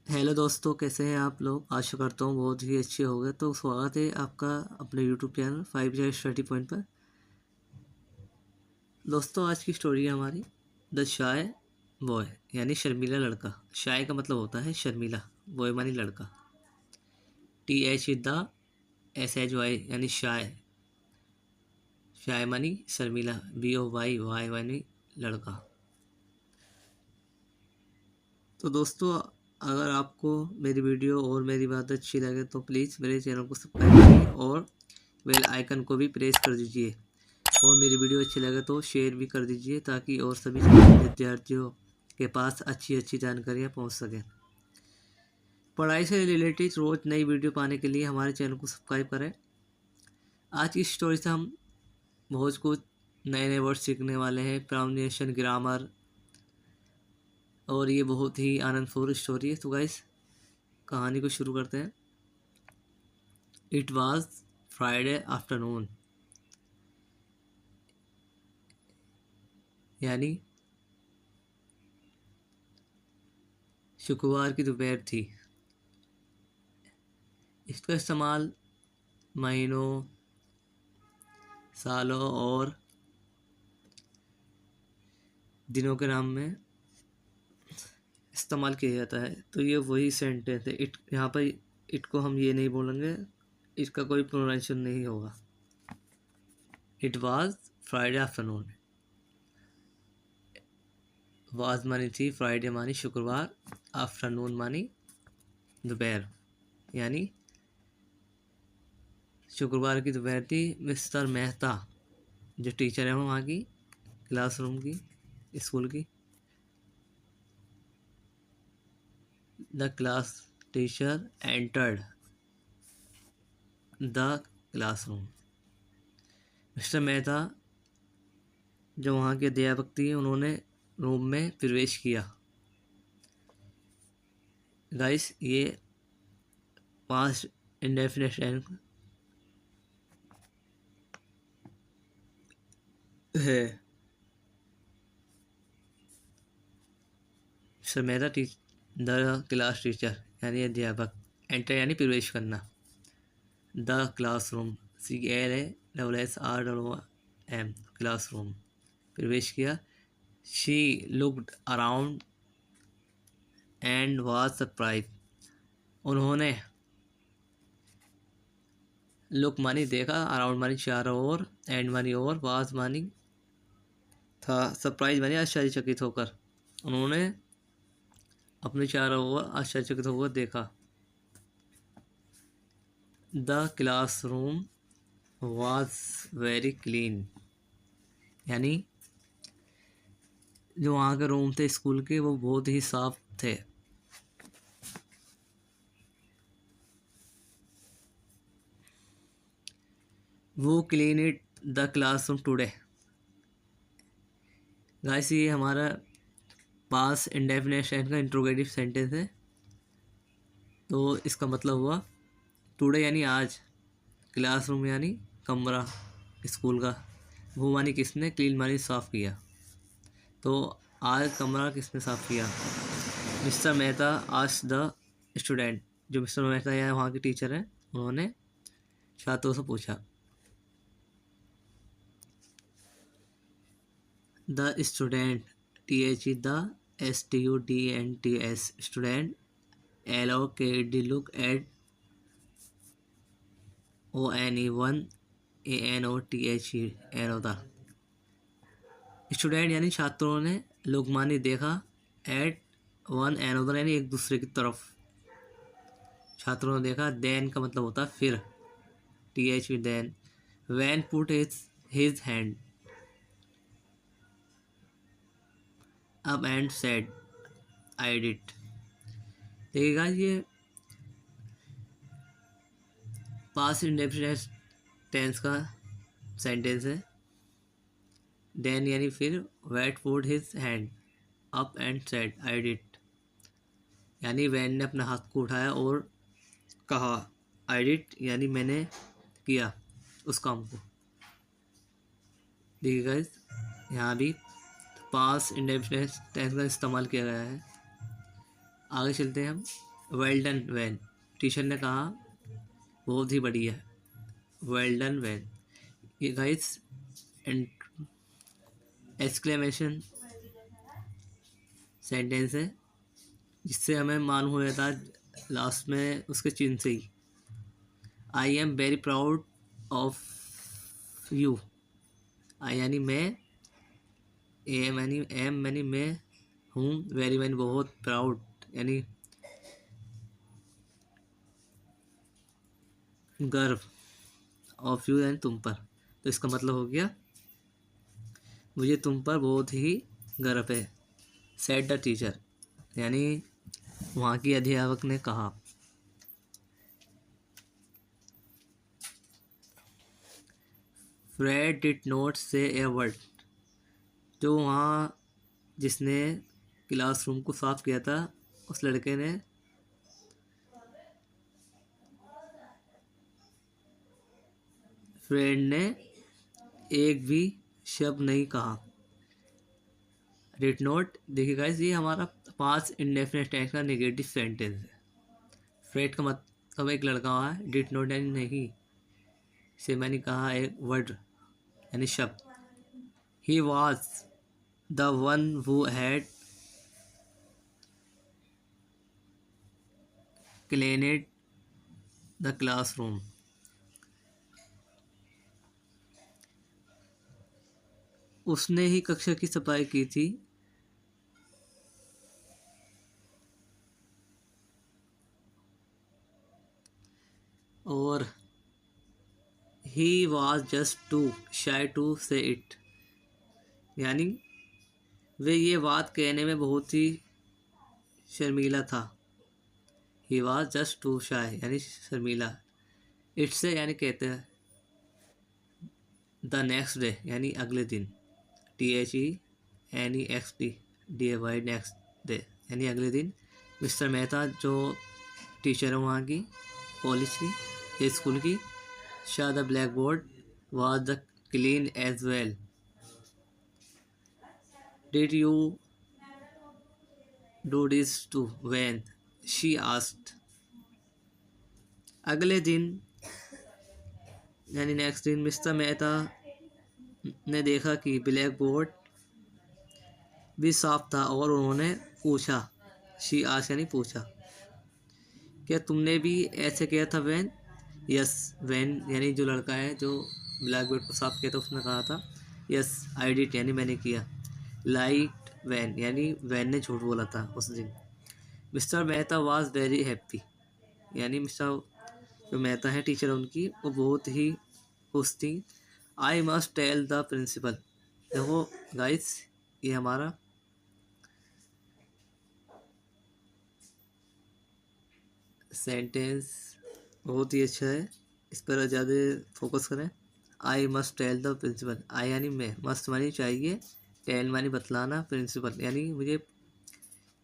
Hello दोस्तों, कैसे हैं आप लोग। आशा करता हूँ बहुत ही अच्छे होंगे। तो स्वागत है आपका अपने यूट्यूब चैनल 5 स्टडी पॉइंट पर। दोस्तों, आज की स्टोरी है हमारी द शाय बॉय, यानी शर्मीला लड़का। शाय का मतलब होता है शर्मीला, बॉय मानी लड़का। THEDSHY यानी शाय, शाय मानी शर्मीला, BOY मानी लड़का। तो दोस्तों, अगर आपको मेरी वीडियो और मेरी बात अच्छी लगे तो प्लीज़ मेरे चैनल को सब्सक्राइब करिए और बेल आइकन को भी प्रेस कर दीजिए। और मेरी वीडियो अच्छी लगे तो शेयर भी कर दीजिए ताकि और सभी विद्यार्थियों के पास अच्छी अच्छी जानकारियाँ पहुंच सकें। पढ़ाई से रिलेटेड रोज़ नई वीडियो पाने के लिए हमारे चैनल को सब्सक्राइब करें। आज की स्टोरी से हम बहुत कुछ नए नए वर्ड सीखने वाले हैं, प्रोनाउंसिएशन, ग्रामर, और ये बहुत ही आनंदपूर्ण स्टोरी है। तो गाइस, कहानी को शुरू करते हैं। इट वॉज फ्राइडे आफ्टरनून, यानी शुक्रवार की दोपहर थी। इसका इस्तेमाल महीनों, सालों और दिनों के नाम में इस्तेमाल किया जाता है। तो ये वही सेंटेंस है। इट, यहाँ पर इट को हम ये नहीं बोलेंगे, इसका कोई प्रोनाउंसिएशन नहीं होगा। It was Friday afternoon. Was मानी थी, फ्राइडे मानी शुक्रवार, आफ्टरनून मानी दोपहर, यानी शुक्रवार की दोपहर थी। मिस्टर मेहता, जो टीचर है वहाँ की, क्लासरूम की, स्कूल की, the class teacher entered the classroom. Mister Mehta, जो वहाँ के अध्यापक थी, उन्होंने रूम में प्रवेश किया। गाइस, ये पास्ट इंडेफिनिट है। Mister Mehta the class teacher यानी अध्यापक, एंटर यानी प्रवेश करना, द क्लासरूम, CLASSROOM, क्लासरूम, प्रवेश किया। She looked around and was surprise. उन्होंने, लुक मानी देखा, अराउंड मानी चारों ओर, एंड मानी और, वाज मानी था, सरप्राइज मानी आश्चर्यचकित होकर। उन्होंने अपने चारों ओर आश्चर्यचकित होकर देखा। The classroom was very clean, यानी जो वहाँ के रूम थे स्कूल के, वो बहुत ही साफ थे। वो clean it the classroom today. Guys, ये हमारा पास इंडेफिनिट का इंट्रोगेटिव सेंटेंस है। तो इसका मतलब हुआ टुडे यानी आज, क्लासरूम यानी कमरा स्कूल का, वो मानी किसने, क्लीन मानी साफ़ किया। तो आज कमरा किसने साफ़ किया। Mister Mehta asked the student, जो मिस्टर मेहता या वहाँ के टीचर हैं, उन्होंने छात्रों से पूछा। The student, THESTUDENTS, student, LOOKED, look at, ONE1ANOTHE, another. Student यानी छात्रों ने, लुक मानी देखा, एट वन एनोदर यानी एक दूसरे की तरफ, छात्रों ने देखा। देन का मतलब होता है फिर, TH then. Van put his hand up and said I did. देखिएगा, ये पास्ट इंडेफिनिट टेंस का सेंटेंस है। देन यानी फिर, Van put his hand up and said I did, यानी वैन ने अपना हाथ को उठाया और कहा, आई डिड यानी मैंने किया उस काम को। देखिए गाइस, यहाँ भी पास्ट इंडेफिनिट टेंस का इस्तेमाल किया गया है। आगे चलते हैं हम। Well done van. टीचर ने कहा बहुत ही बढ़िया। Well done Van. ये गाइस एक्सक्लेमेशन सेंटेंस है, जिससे हमें मालूम हो जाता है लास्ट में उसके चिन्ह से ही। I am very proud of you. I यानी मैं, एम यानी मैं हूँ, वेरी यानी बहुत, प्राउड यानी गर्व, ऑफ यू यानी तुम पर। तो इसका मतलब हो गया मुझे तुम पर बहुत ही गर्व है। सेड द टीचर यानी वहाँ की अध्यापक ने कहा। फ्रेड डिड नॉट से ए वर्ड। जो वहाँ जिसने क्लासरूम को साफ किया था, उस लड़के ने फ्रेड ने एक भी शब्द नहीं कहा। डिड नॉट, देखिए गाइस, ये हमारा पास्ट इंडेफिनिट टेंस का नेगेटिव सेंटेंस है। फ्रेड का मतलब एक लड़का हुआ है, डिड नॉट यानी नहीं, से मैंने कहा एक वर्ड यानी शब्द। He was the one who had cleaned the classroom. उसने ही कक्षा की सफाई की थी। और he was just too shy to say it, यानी वे ये बात कहने में बहुत ही शर्मीला था। ही वॉज जस्ट टू शाय यानी शर्मीला। इट से यानी कहते हैं द नेक्स्ट डे यानी अगले दिन। THENEXT नेक्स्ट डे यानी अगले दिन। मिस्टर मेहता जो टीचर है वहाँ की कॉलेज की, स्कूल की, saw the blackboard was the clean as well. Did you do this to Van, she asked. अगले दिन यानी नेक्स्ट दिन मिस्टर मेहता ने देखा कि ब्लैक बोर्ड भी साफ था और उन्होंने पूछा, शी आस्क्ड यानी पूछा, क्या तुमने भी ऐसे किया था वैन। यस वैन यानी जो लड़का है जो ब्लैक बोर्ड को साफ किया था, उसने कहा था यस आई डिड यानी मैंने किया। लाइट वैन यानी वैन ने झूठ बोला था उस दिन। Mister Mehta was very happy यानी मिस्टर जो मेहता है टीचर उनकी, वो बहुत ही खुश थी। I must tell the principal. देखो गाइस, ये हमारा सेंटेंस बहुत ही अच्छा है, इस पर ज़्यादा फोकस करें। I must tell the principal. I यानी मैं, मस्ट मानी चाहिए, टेल मानी बतलाना, प्रिंसिपल यानी मुझे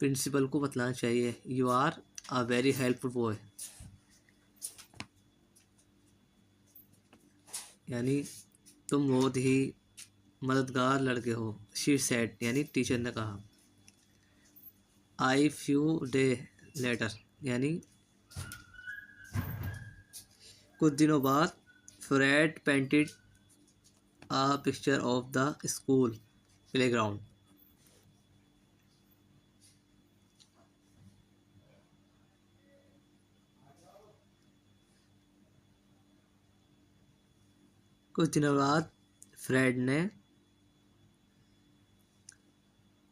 प्रिंसिपल को बतलाना चाहिए। You are a very helpful boy यानी तुम बहुत ही मददगार लड़के हो। शी सेड यानी टीचर ने कहा। आई फ्यू डे लेटर यानी कुछ दिनों बाद। Fred painted a picture of the school playground. कुछ दिनों बाद फ्रेड ने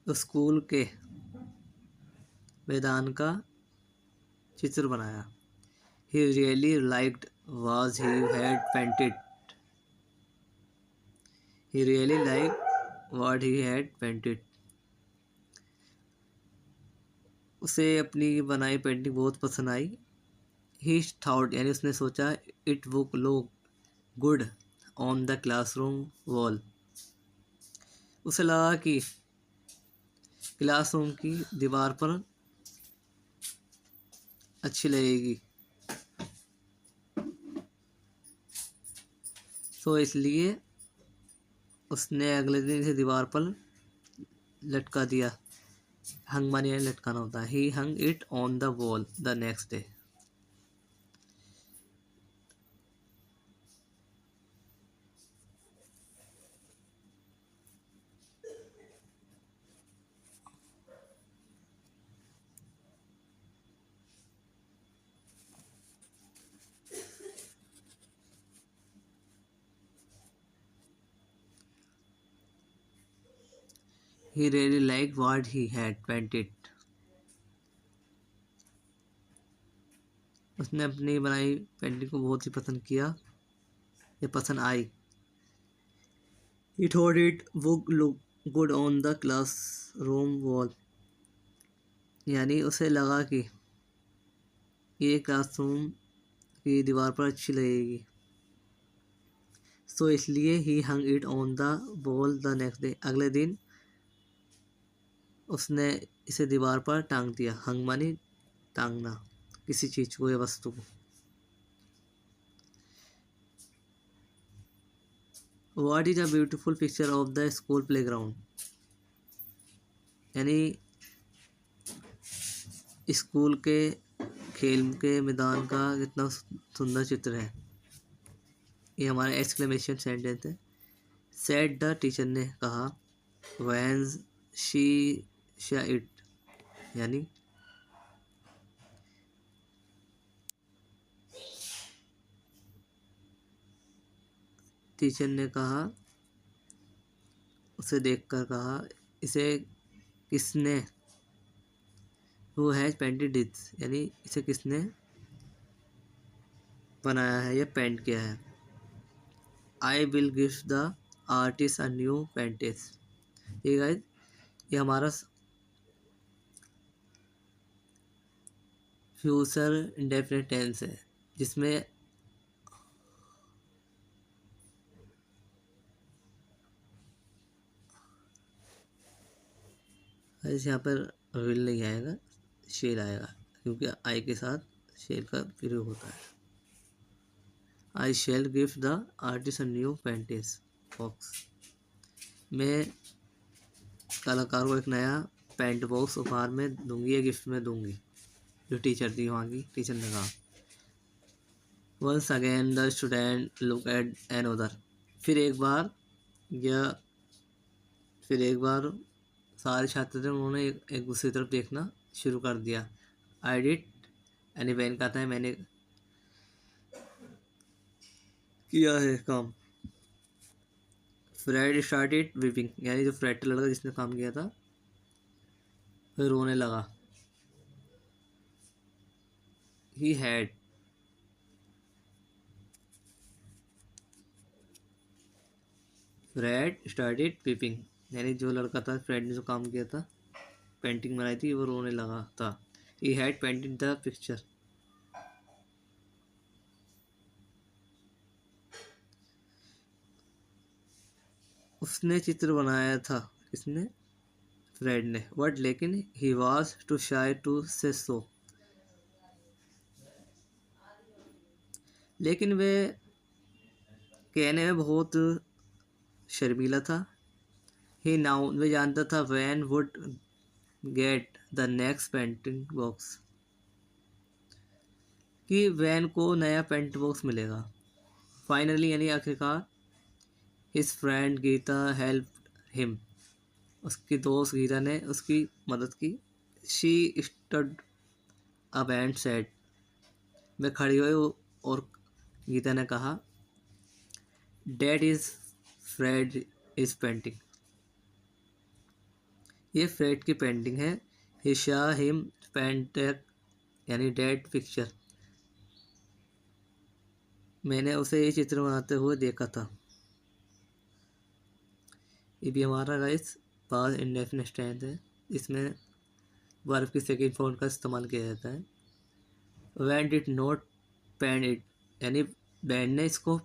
स्कूल के मैदान का चित्र बनाया। He really liked was he had painted. He really liked what he had painted. उसे अपनी बनाई पेंटिंग बहुत पसंद आई। He thought यानी उसने सोचा it would look good on the classroom wall. उसे लगा कि क्लासरूम की दीवार पर अच्छी लगेगी, तो इसलिए उसने अगले दिन इसे दीवार पर लटका दिया। हंग माने लटकाना होता है। He hung it on the wall the next day. He really like what he had painted. उसने अपनी बनाई पेंटिंग को बहुत ही पसंद किया, ये पसंद आई। He thought it would look good on the classroom wall। यानी उसे लगा कि ये क्लासरूम की दीवार पर अच्छी लगेगी। सो इसलिए he hung it on the wall the next day. अगले दिन उसने इसे दीवार पर टांग दिया। हंग मानी टांगना किसी चीज को या वस्तु को। What is a beautiful picture of the school playground। यानी स्कूल के खेल के मैदान का कितना सुंदर चित्र है। ये हमारा एक्सक्लेमेशन सेंटेंस है। सेड द टीचर ने कहा। व्हेन शी श इट यानी टीचर ने कहा, उसे देखकर कहा, इसे किसने, हु हैज पेंटेड इट यानी इसे किसने बनाया है या पेंट किया है। I will give the artist a new painting. ये गाइस ये हमारा फ्यूचर इंडेफिनिट टेंस है, जिसमें ऐसे यहाँ पर विल नहीं आएगा, शेल आएगा, क्योंकि आई के साथ शेल का प्रयोग होता है। I shall give the artist a new painting box. मैं कलाकार को एक नया पेंट बॉक्स उपहार में दूंगी या गिफ्ट में दूंगी। जो टीचर थी वहाँ की टीचर ने कहा। Once again the student look at another. फिर एक बार सारे छात्र थे, उन्होंने एक दूसरी तरफ देखना शुरू कर दिया। आई डिड यानी वैन कहता है मैंने किया है काम। फ्रेड स्टार्टेड वीपिंग यानी जो फ्रेड लड़का जिसने काम किया था फिर रोने लगा। He had Fred started weeping यानी जो लड़का था फ्रेड ने जो काम किया था पेंटिंग बनाई थी वो रोने लगा था। He had painted the picture. उसने चित्र बनाया था। किसने? फ्रेड ने। बट लेकिन he was too shy to say so. लेकिन वे कहने में बहुत शर्मीला था। ही नाउ वे जानता था Van would get the next painting box कि वैन को नया पेंट बॉक्स मिलेगा। फाइनली यानी आखिरकार his friend Gita help him. उसकी दोस्त गीता ने उसकी मदद की। She stood up and said. वे खड़ी हुई और गीता ने कहा, that is Fred is painting. ये फ्रेड की पेंटिंग है। ही शा हिम पेंटेड यानी डेड पिक्चर। मैंने उसे ये चित्र बनाते हुए देखा था। ये भी हमारा गाइस पास्ट इंडेफिनिट टेंस है। इसमें वर्ब की सेकंड फॉर्म का इस्तेमाल किया जाता है। Van did not paint it यानी बैन ने इसको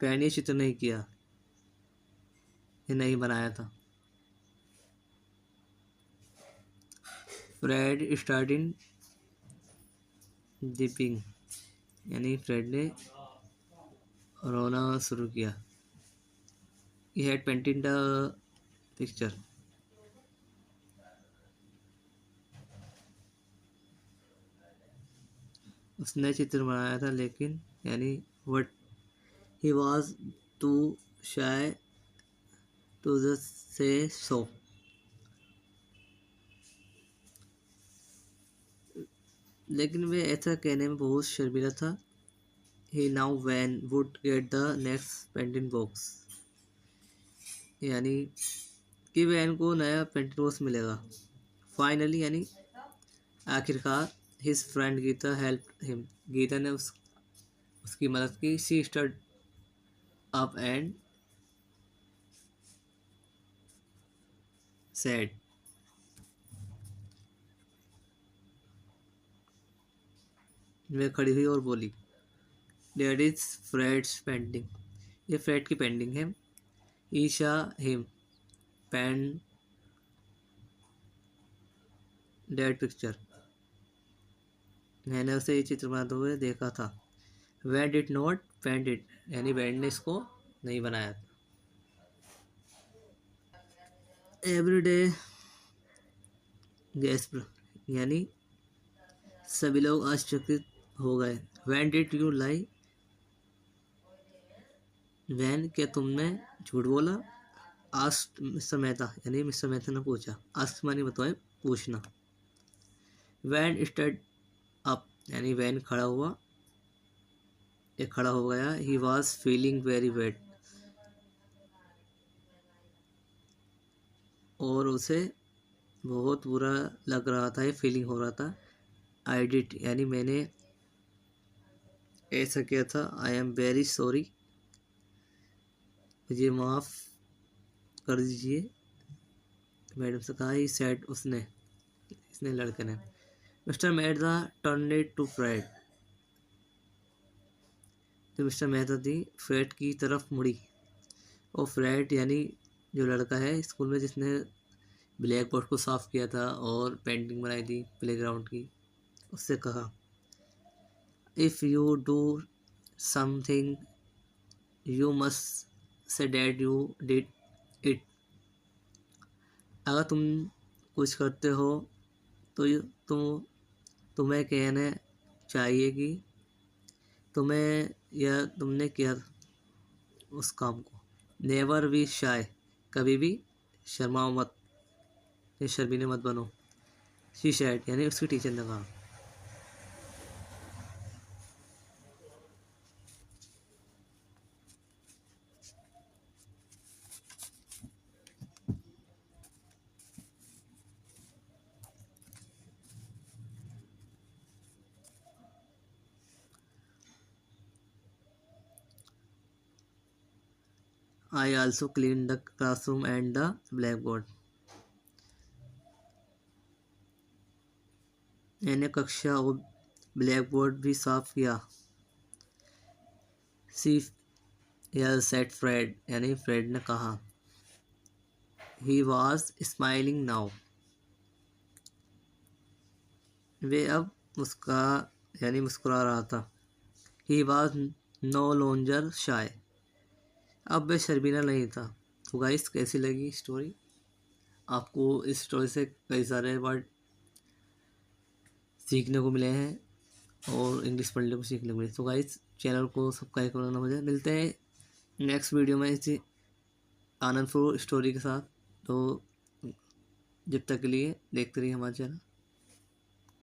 पेन ये चित्र नहीं किया, ये नहीं बनाया था। फ्रेड स्टार्टिंग दीपिंग यानी फ्रेड ने रोना शुरू किया। He had painted the picture. उसने चित्र बनाया था लेकिन यानी but he was too shy to the say so. लेकिन वे ऐसा कहने में बहुत शर्मीला था। He now Van would get the next painting box, यानी कि वैन को नया पेंटिंग बॉक्स मिलेगा। फाइनली यानी आखिरकार his friend Gita help him, Gita ने उसकी मदद की। She stood up and said, वह खड़ी हुई और बोली, डेट इज फ्रेड्स पेंटिंग, ये फ्रेड की पेंटिंग है। I saw him paint that picture, मैंने उसे ये चित्र बनाते हुए देखा था। Van did not paint it, यानी वैन ने इसको नहीं बनाया था। एवरी डे गैस्प, यानी सभी लोग आश्चर्यचकित हो गए। Van did you lie, Van क्या तुमने झूठ बोला। आस्क्ड मिस्टर मेहता, यानी मिस्टर मेहता ने पूछा। आस्क्ड मानी बताए पूछना। वैन स्टैंड अप, यानी वैन खड़ा हुआ, ये खड़ा हो गया। He was feeling very bad, और उसे बहुत बुरा लग रहा था, ये फीलिंग हो रहा था। आई डिड, यानी मैंने ऐसा किया था। आई एम वेरी सॉरी, मुझे माफ़ कर दीजिए, मैडम से कहा। ही सेड, उसने, इसने लड़के ने। Mr Mehta turn it to Fred, तो मिस्टर मेहता थी फ्रेड की तरफ मुड़ी। और फ्रेड यानी जो लड़का है स्कूल में जिसने ब्लैक बोर्ड को साफ किया था और पेंटिंग बनाई थी प्लेग्राउंड की, उससे कहा, if you do something you must say that you did it, अगर तुम कुछ करते हो तो तुम्हें कहना चाहिए कि तुमने किया उस काम को। नेवर बी शाय, कभी भी शर्माओ मत, या शर्मीले मत बनो। शी सैड, यानी उसकी टीचर ने कहा। I also cleaned the classroom and the blackboard, मैंने कक्षा और ब्लैक बोर्ड भी साफ किया। सी यल सेट फ्रेड, यानी फ्रेड ने कहा। ही वॉज स्माइलिंग नाउ, वे अब मुस्कुरा रहा था। ही वॉज नो लॉन्जर शाय, अब वह शर्मीला नहीं था। तो गाइस, कैसी लगी स्टोरी आपको? इस स्टोरी से कई सारे वर्ड सीखने को मिले हैं और इंग्लिश पढ़ने को सीखने को मिले। तो गाइस, चैनल को सब्सक्राइब करना ना भूलें। मिलते हैं नेक्स्ट वीडियो में इसी आनंदपुर स्टोरी के साथ। तो जब तक के लिए देखते रहिए हमारा चैनल।